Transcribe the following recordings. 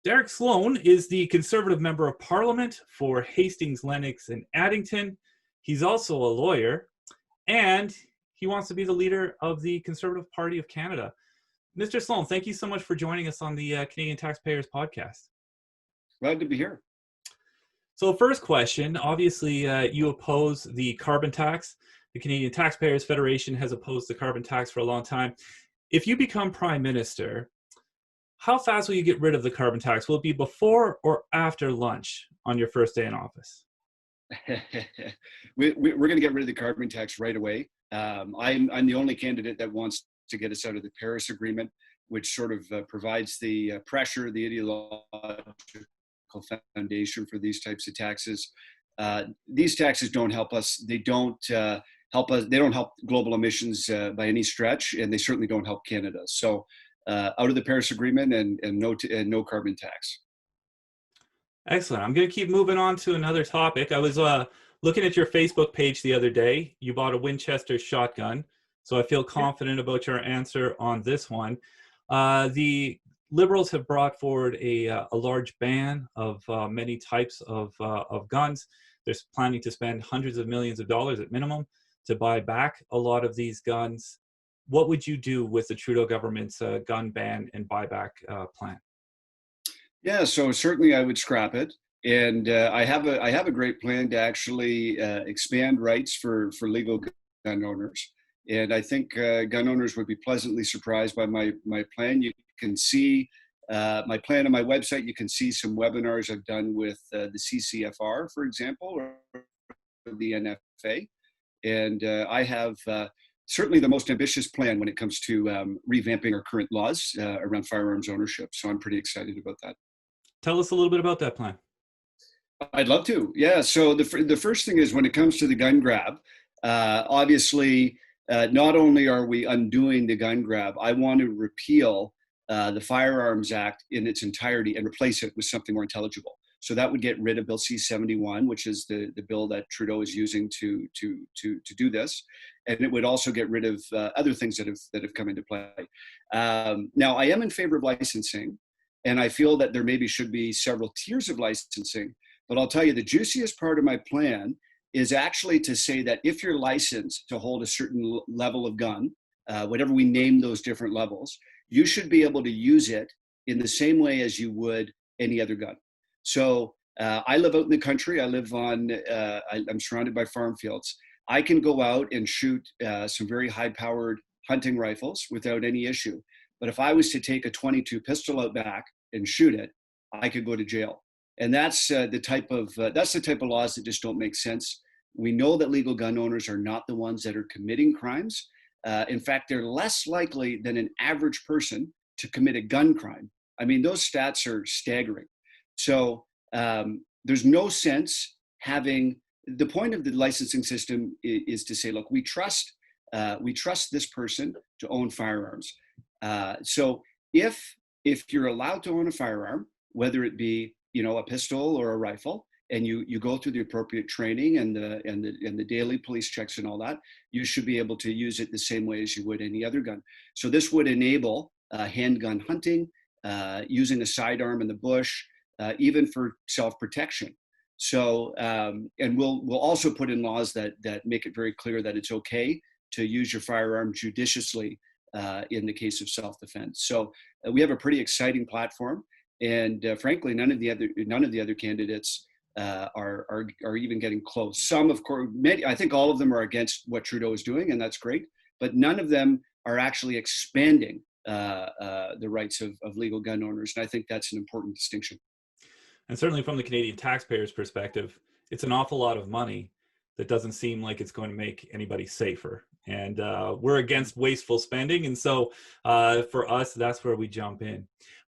Derek Sloan is the Conservative Member of Parliament for Hastings, Lennox, and Addington. He's also a lawyer, and he wants to be the leader of the Conservative Party of Canada. Mr. Sloan, thank you so much for joining us on the Canadian Taxpayers podcast. Glad to be here. So first question, obviously you oppose the carbon tax. The Canadian Taxpayers Federation has opposed the carbon tax for a long time. If you become Prime Minister, how fast will you get rid of the carbon tax? Will it be before or after lunch on your first day in office? We're going to get rid of the carbon tax right away. I'm the only candidate that wants to get us out of the Paris Agreement, which sort of provides the pressure, the ideological foundation for these types of taxes. These taxes don't help us. They don't help us. They don't help global emissions by any stretch, and they certainly don't help Canada. So out of the Paris Agreement and no carbon tax. Excellent. I'm going to keep moving on to another topic. I was looking at your Facebook page the other day. You bought a Winchester shotgun, so I feel confident about your answer on this one. The Liberals have brought forward a large ban of many types of guns. They're planning to spend hundreds of millions of dollars at minimum to buy back a lot of these guns. What would you do with the Trudeau government's gun ban and buyback plan? Yeah, so certainly I would scrap it, and I have a great plan to actually expand rights for legal gun owners, and I think gun owners would be pleasantly surprised by my plan. You can see my plan on my website. You can see some webinars I've done with the CCFR, for example, or the NFA, and I have. Certainly the most ambitious plan when it comes to revamping our current laws around firearms ownership. So I'm pretty excited about that. Tell us a little bit about that plan. I'd love to. Yeah. So the first thing is when it comes to the gun grab, obviously, not only are we undoing the gun grab, I want to repeal the Firearms Act in its entirety and replace it with something more intelligible. So that would get rid of Bill C-71, which is the bill that Trudeau is using to do this, and it would also get rid of other things that have come into play. Now, I am in favor of licensing, and I feel that there maybe should be several tiers of licensing. But I'll tell you, the juiciest part of my plan is actually to say that if you're licensed to hold a certain level of gun, whatever we name those different levels, you should be able to use it in the same way as you would any other gun. So I live out in the country. I live on, I'm surrounded by farm fields. I can go out and shoot some very high-powered hunting rifles without any issue. But if I was to take a .22 pistol out back and shoot it, I could go to jail. And that's the type of laws that just don't make sense. We know that legal gun owners are not the ones that are committing crimes. In fact, they're less likely than an average person to commit a gun crime. I mean, those stats are staggering. So there's no sense having, the point of the licensing system is to say, look, we trust this person to own firearms. So if you're allowed to own a firearm, whether it be, a pistol or a rifle, and you go through the appropriate training and the daily police checks and all that, you should be able to use it the same way as you would any other gun. So this would enable handgun hunting, using a sidearm in the bush, even for self-protection. So, and we'll also put in laws that make it very clear that it's okay to use your firearm judiciously in the case of self-defense. So we have a pretty exciting platform, and frankly, none of the other candidates are even getting close. Some, of course, I think all of them are against what Trudeau is doing, and that's great. But none of them are actually expanding the rights of legal gun owners, and I think that's an important distinction. And certainly from the Canadian taxpayers' perspective, it's an awful lot of money that doesn't seem like it's going to make anybody safer. And we're against wasteful spending. And so for us, that's where we jump in.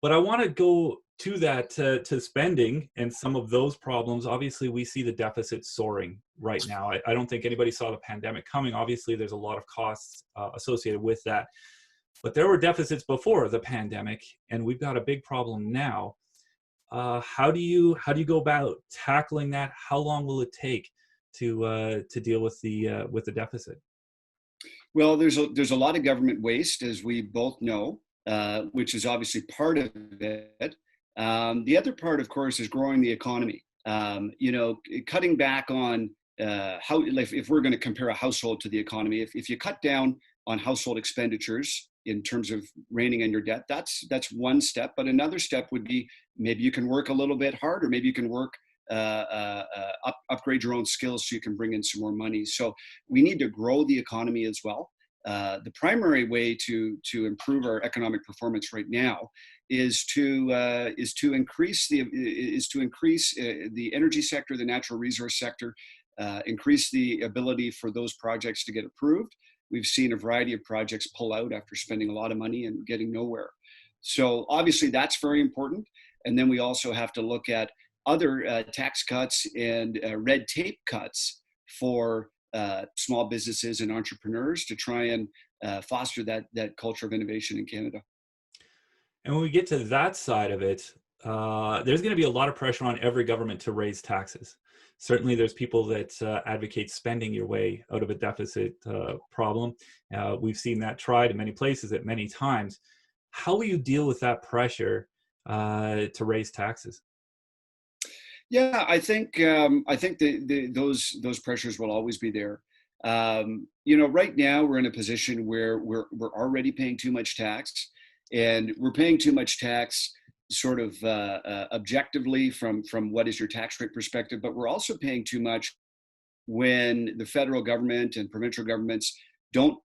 But I want to go to that, to spending and some of those problems. Obviously, we see the deficit soaring right now. I don't think anybody saw the pandemic coming. Obviously, there's a lot of costs associated with that. But there were deficits before the pandemic, and we've got a big problem now. How do you go about tackling that? How long will it take to deal with the deficit? Well, there's a lot of government waste, as we both know, which is obviously part of it. The other part, of course, is growing the economy. Cutting back on how, like, if we're going to compare a household to the economy, if you cut down on household expenditures in terms of reining in your debt, that's one step. But another step would be maybe you can work a little bit harder. Maybe you can work upgrade your own skills so you can bring in some more money. So we need to grow the economy as well. The primary way to improve our economic performance right now is to increase the energy sector, the natural resource sector, increase the ability for those projects to get approved. We've seen a variety of projects pull out after spending a lot of money and getting nowhere. So obviously that's very important. And then we also have to look at other tax cuts and red tape cuts for small businesses and entrepreneurs to try and foster that culture of innovation in Canada. And when we get to that side of it, there's going to be a lot of pressure on every government to raise taxes. Certainly, there's people that advocate spending your way out of a deficit problem. We've seen that tried in many places at many times. How will you deal with that pressure to raise taxes? Yeah, I think those pressures will always be there. Right now we're in a position where we're already paying too much tax, and we're paying too much tax sort of objectively from what is your tax rate perspective, but we're also paying too much when the federal government and provincial governments don't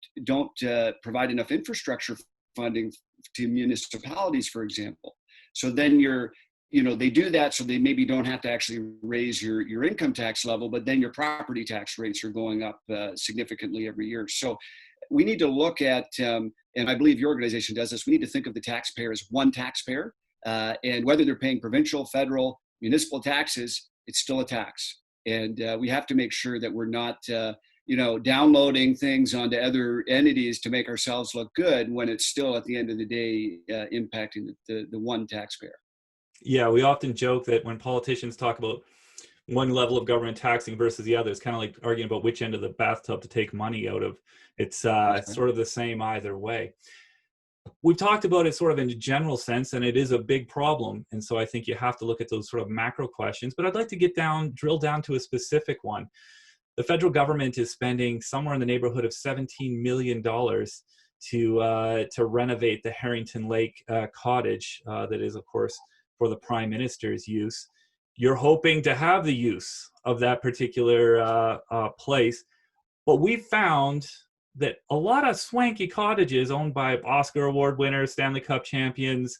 provide enough infrastructure funding to municipalities, for example. So then they do that so they maybe don't have to actually raise your income tax level, but then your property tax rates are going up significantly every year. So we need to look at, and I believe your organization does this, we need to think of the taxpayer as one taxpayer, and whether they're paying provincial, federal, municipal taxes, it's still a tax. And we have to make sure that we're not downloading things onto other entities to make ourselves look good when it's still at the end of the day impacting the one taxpayer. Yeah, we often joke that when politicians talk about one level of government taxing versus the other, it's kind of like arguing about which end of the bathtub to take money out of. It's sort of the same either way. We've talked about it sort of in a general sense, and it is a big problem. And so I think you have to look at those sort of macro questions. But I'd like to drill down to a specific one. The federal government is spending somewhere in the neighborhood of $17 million to renovate the Harrington Lake cottage that is, of course, for the Prime Minister's use. You're hoping to have the use of that particular place. But we found that a lot of swanky cottages owned by Oscar Award winners, Stanley Cup champions,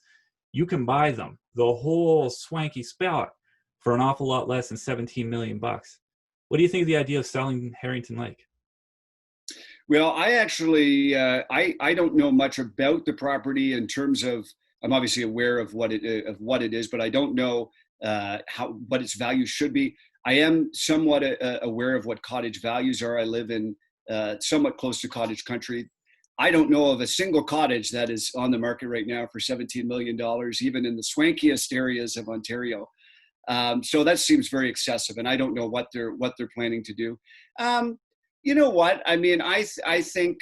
you can buy them, the whole swanky spot, for an awful lot less than $17 million. What do you think of the idea of selling Harrington Lake? Well, I actually, I don't know much about the property in terms of, I'm obviously aware of what it is, but I don't know what its value should be. I am somewhat aware of what cottage values are. I live in somewhat close to cottage country. I don't know of a single cottage that is on the market right now for $17 million, even in the swankiest areas of Ontario. So that seems very excessive, and I don't know what they're planning to do. You know what? I mean, I think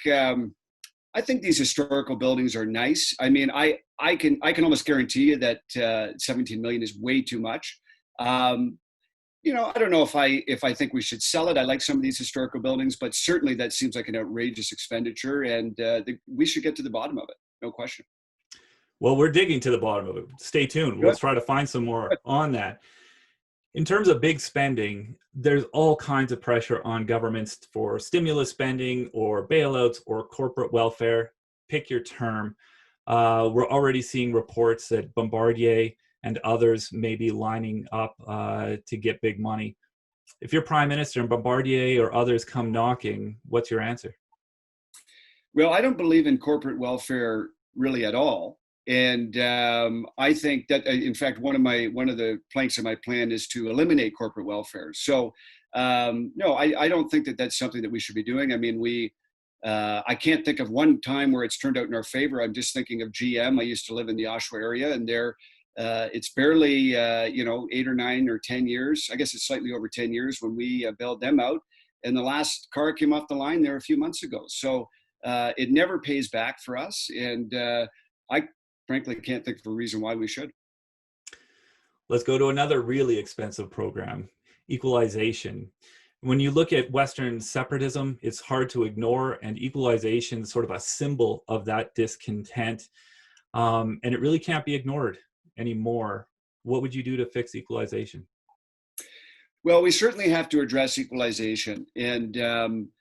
these historical buildings are nice. I mean, I can almost guarantee you that 17 million is way too much. I don't know if I think we should sell it. I like some of these historical buildings, but certainly that seems like an outrageous expenditure, and we should get to the bottom of it. No question. Well, we're digging to the bottom of it. Stay tuned. We'll try to find some more on that. In terms of big spending, there's all kinds of pressure on governments for stimulus spending or bailouts or corporate welfare. Pick your term. We're already seeing reports that Bombardier and others may be lining up to get big money. If you're Prime Minister and Bombardier or others come knocking, what's your answer? Well, I don't believe in corporate welfare really at all. And I think that, in fact, one of the planks of my plan is to eliminate corporate welfare. So, no, I don't think that that's something that we should be doing. I mean, I can't think of one time where it's turned out in our favor. I'm just thinking of GM. I used to live in the Oshawa area, and it's barely 8 or 9 or 10 years. I guess it's slightly over 10 years when we bailed them out, and the last car came off the line there a few months ago. So it never pays back for us, and I frankly can't think of a reason why we should. Let's go to another really expensive program, Equalization. When you look at Western separatism, it's hard to ignore, and equalization is sort of a symbol of that discontent. And it really can't be ignored anymore. What would you do to fix equalization? Well, we certainly have to address equalization. And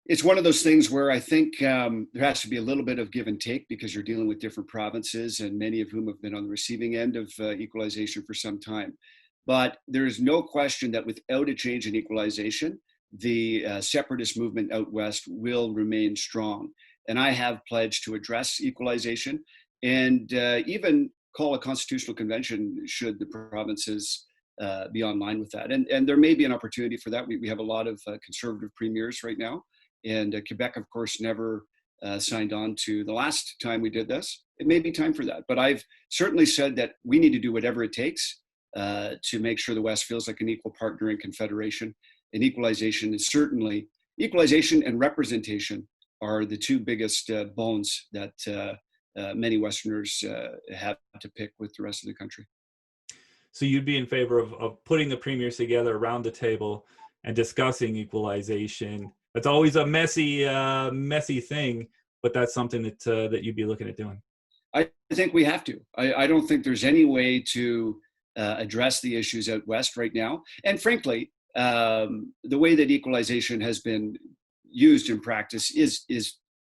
it's one of those things where I think there has to be a little bit of give and take because you're dealing with different provinces, and many of whom have been on the receiving end of equalization for some time. But there is no question that without a change in equalization, the separatist movement out west will remain strong. And I have pledged to address equalization and even call a constitutional convention should the provinces be online with that. And there may be an opportunity for that. We have a lot of conservative premiers right now. And Quebec, of course, never signed on to the last time we did this. It may be time for that. But I've certainly said that we need to do whatever it takes to make sure the West feels like an equal partner in Confederation. And equalization is certainly, equalization and representation are the two biggest bones that many Westerners have to pick with the rest of the country. So you'd be in favor of putting the premiers together around the table and discussing equalization. It's always a messy thing, but that's something that you'd be looking at doing. I think we have to. I don't think there's any way to address the issues out west right now. And frankly, the way that equalization has been used in practice is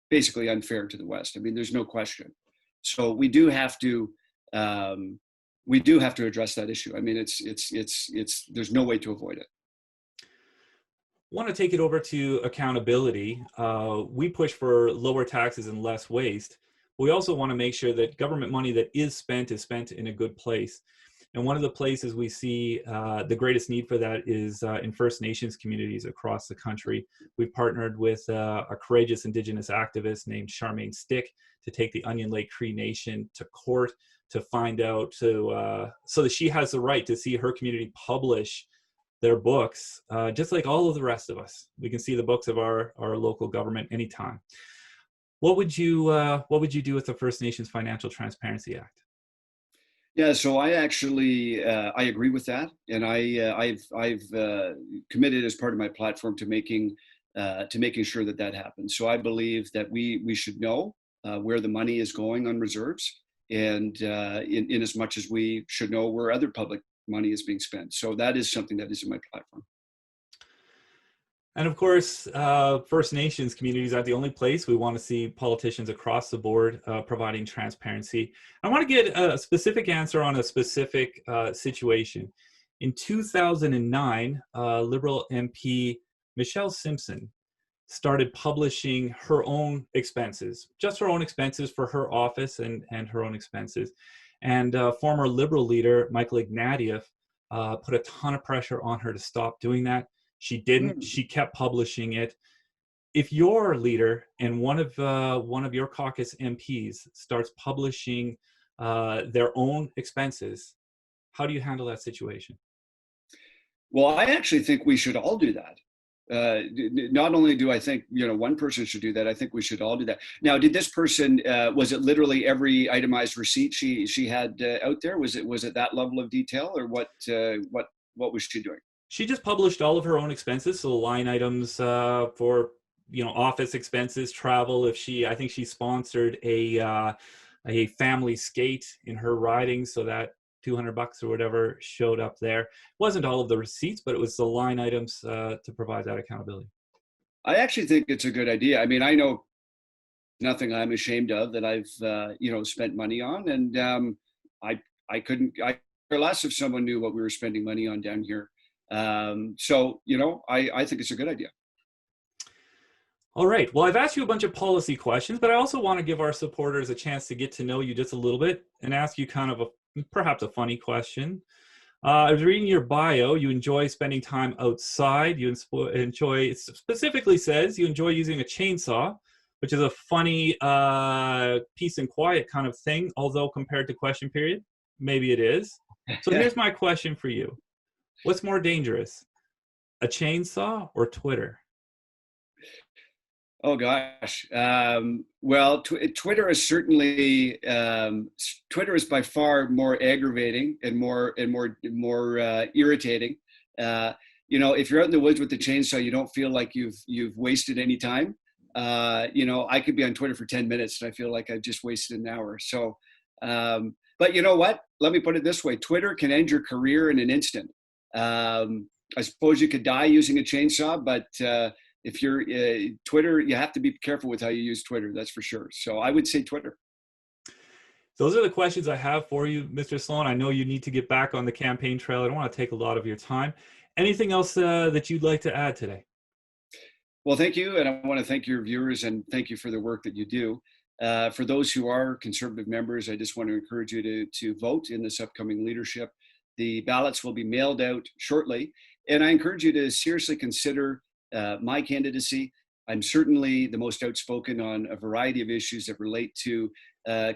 basically unfair to the West. I mean, there's no question. So we do have to address that issue. I mean, there's no way to avoid it. Want to take it over to accountability. We push for lower taxes and less waste. We also want to make sure that government money that is spent in a good place. And one of the places we see the greatest need for that is in First Nations communities across the country. We've partnered with a courageous Indigenous activist named Charmaine Stick to take the Onion Lake Cree Nation to court to find out, so that she has the right to see her community publish their books, just like all of the rest of us. We can see the books of our local government anytime. What would you do with the First Nations Financial Transparency Act? Yeah, so I actually I agree with that, and I've committed as part of my platform to making sure that happens. So I believe that we should know where the money is going on reserves, and in as much as we should know where other public money is being spent. So that is something that is in my platform. And of course, First Nations communities are the only place we want to see politicians across the board providing transparency. I want to get a specific answer on a specific situation. In 2009, Liberal MP Michelle Simpson started publishing her own expenses, just her own expenses for her office and her own expenses. And former Liberal leader Michael Ignatieff put a ton of pressure on her to stop doing that. She didn't. She kept publishing it. If your leader and one of your caucus MPs starts publishing their own expenses, how do you handle that situation? Well, I actually think we should all do that. Not only do I think one person should do that, I think we should all do that. Now, did this person was it literally every itemized receipt she had out there? Was it that level of detail, or what was she doing? She just published all of her own expenses, so line items for office expenses, travel. I think she sponsored a family skate in her riding, so that $200 or whatever showed up there. It wasn't all of the receipts, but it was the line items to provide that accountability. I actually think it's a good idea. I mean, I know nothing I'm ashamed of that I've spent money on, and I couldn't care less if someone knew what we were spending money on down here. So I think it's a good idea. All right. Well, I've asked you a bunch of policy questions, but I also want to give our supporters a chance to get to know you just a little bit and ask you kind of perhaps a funny question. I was reading your bio. You enjoy spending time outside. You enjoy, it specifically says you enjoy using a chainsaw, which is a funny peace and quiet kind of thing, although compared to question period, maybe it is. So here's my question for you. What's more dangerous, a chainsaw or Twitter? Oh gosh. Well, Twitter is certainly Twitter is by far more aggravating and more irritating. Uh, if you're out in the woods with the chainsaw, you don't feel like you've wasted any time. I could be on Twitter for 10 minutes and I feel like I've just wasted an hour. So, but you know what? Let me put it this way: Twitter can end your career in an instant. I suppose you could die using a chainsaw, but if you're Twitter, you have to be careful with how you use Twitter. That's for sure. So I would say Twitter. Those are the questions I have for you, Mr. Sloan. I know you need to get back on the campaign trail. I don't want to take a lot of your time. Anything else that you'd like to add today? Well, thank you. And I want to thank your viewers and thank you for the work that you do. For those who are conservative members, I just want to encourage you to vote in this upcoming leadership. The ballots will be mailed out shortly. And I encourage you to seriously consider my candidacy. I'm certainly the most outspoken on a variety of issues that relate to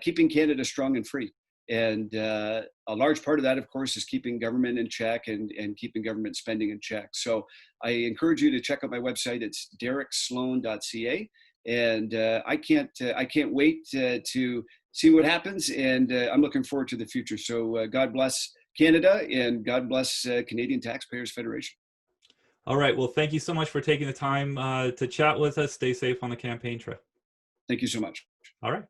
keeping Canada strong and free. And a large part of that, of course, is keeping government in check and keeping government spending in check. So I encourage you to check out my website. It's dereksloan.ca. And I can't wait to see what happens. And I'm looking forward to the future. So God bless Canada and God bless Canadian Taxpayers Federation. All right. Well, thank you so much for taking the time to chat with us. Stay safe on the campaign trail. Thank you so much. All right.